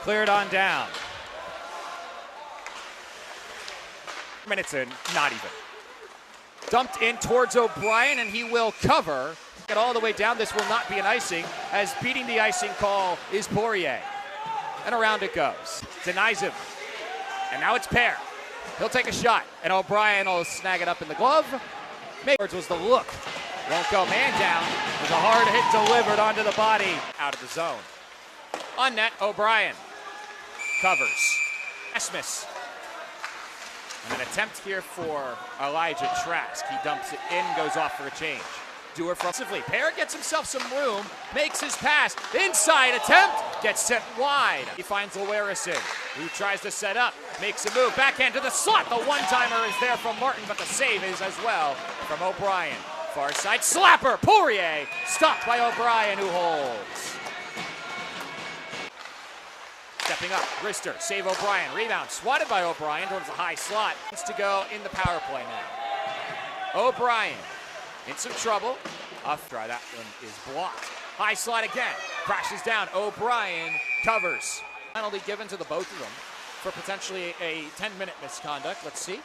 Cleared on down. Minutes in, not even. Dumped in towards O'Brien, and he will cover. Get all the way down. This will not be an icing, as beating the icing call is Poirier. And around it goes. Denies him. And now it's Pair. He'll take a shot, and O'Brien will snag it up in the glove. Mayors was the look. Won't go man down. There's a hard hit delivered onto the body. Out of the zone. On net, O'Brien covers. Asmus. And an attempt here for Elijah Trask. He dumps it in, goes off for a change. Dewar offensively. Pair gets himself some room, makes his pass. Inside attempt, gets sent wide. He finds Lewerison, who tries to set up, makes a move, backhand to the slot. The one-timer is there from Martin, but the save is as well from O'Brien. Far side slapper, Poirier, stopped by O'Brien, who holds. Stepping up, Rister, save O'Brien, rebound, swatted by O'Brien towards the high slot. Needs to go in the power play now. O'Brien in some trouble. Try, that one is blocked. High slot again, crashes down. O'Brien covers. Penalty given to the both of them for potentially a 10-minute misconduct. Let's see.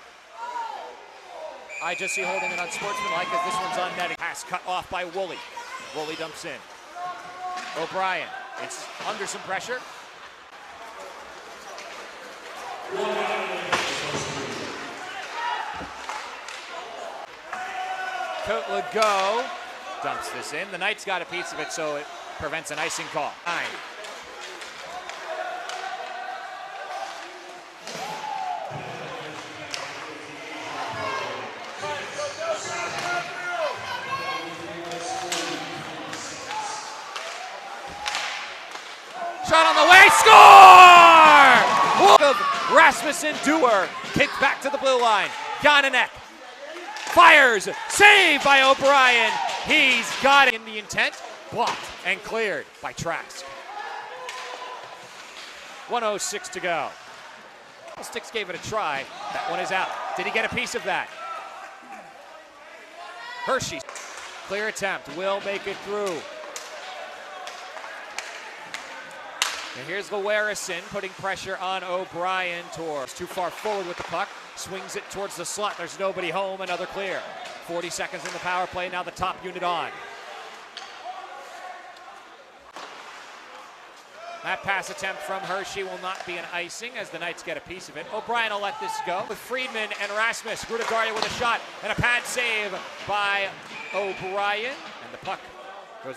I just see holding an unsportsmanlike as this one's on netting. Pass cut off by Woolley. Woolley dumps in. O'Brien, it's under some pressure. Cote Legault dumps this in. The Knights got a piece of it, so it prevents an icing call. 9. Shot on the way, score! Rasmussen Dewar kicked back to the blue line. Gonanek fires, saved by O'Brien. He's got it in the intent, blocked and cleared by Trask. 1:06 to go. Sticks gave it a try. That one is out. Did he get a piece of that? Hershey, clear attempt, will make it through. And here's Lewerison putting pressure on O'Brien. Too far forward with the puck. Swings it towards the slot. There's nobody home. Another clear. 40 seconds in the power play. Now the top unit on. That pass attempt from Hershey will not be an icing as the Knights get a piece of it. O'Brien will let this go with Friedman and Rasmus. Grudegardia with a shot and a pad save by O'Brien. And the puck goes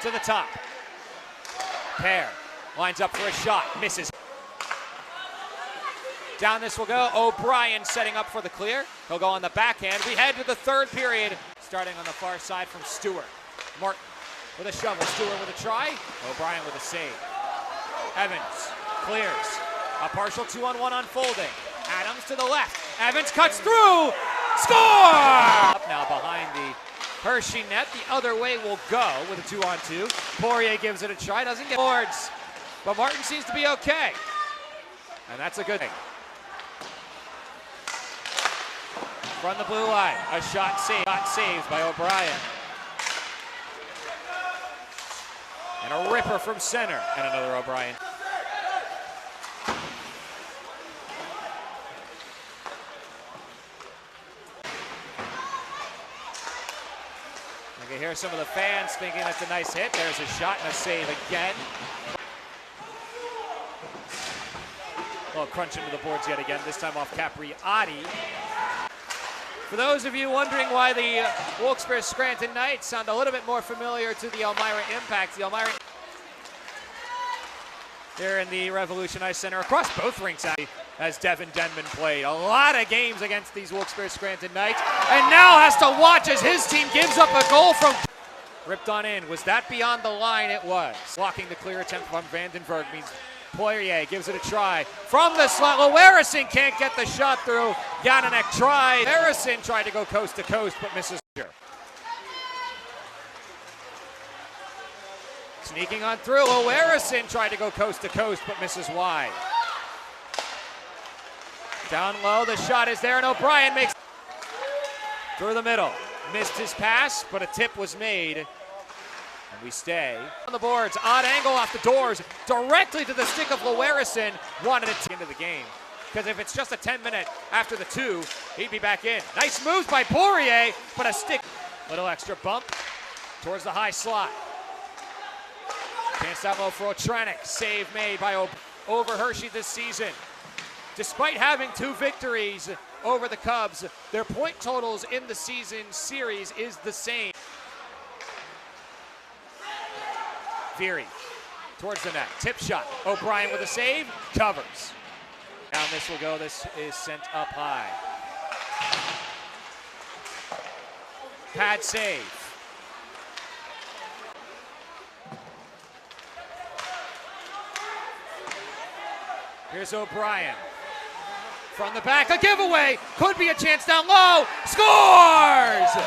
to the top. Pair lines up for a shot, misses. Down this will go. O'Brien setting up for the clear. He'll go on the backhand. We head to the third period, starting on the far side from Stewart. Martin with a shovel. Stewart with a try. O'Brien with a save. Evans clears. A partial 2-on-1 unfolding. Adams to the left. Evans cuts through. Score! Up now behind the Hershey net, the other way will go with a 2-on-2. Poirier gives it a try, doesn't get boards, but Martin seems to be okay. And that's a good thing. From the blue line, a shot saved by O'Brien. And a ripper from center, and another O'Brien. You can hear some of the fans thinking that's a nice hit. There's a shot and a save again. A little crunch into the boards yet again, this time off Capriati. For those of you wondering why the Wilkes-Barre Scranton Knights sound a little bit more familiar to the Elmira Impact, the Elmira here in the Revolution Ice Center across both rinks as Devin Denman played a lot of games against these Wilkes-Barre Scranton Knights, and now has to watch as his team gives up a goal from ripped on in. Was that beyond the line? It was. Blocking the clear attempt from Vandenberg means Poirier gives it a try from the slot. Lewerison can't get the shot through. Gonanek tried. Lewerison tried to go coast to coast, but misses. Sneaking on through. Lewerison tried to go coast to coast, but misses wide. Down low, the shot is there, and O'Brien makes through the middle. Missed his pass, but a tip was made And we stay on the boards. Odd angle off the doors, directly to the stick of Lowerison. Wanted it into the game. Because if it's just a 10-minute after the 2, he'd be back in. Nice moves by Poirier, but a stick. Little extra bump towards the high slot. Can't stop for Otranek. Save made by over Hershey this season. Despite having 2 victories over the Cubs, their point totals in the season series is the same. Veery towards the net. Tip shot. O'Brien with a save. Covers. Down this will go. This is sent up high. Pad save. Here's O'Brien. From the back, a giveaway. Could be a chance down low. Scores!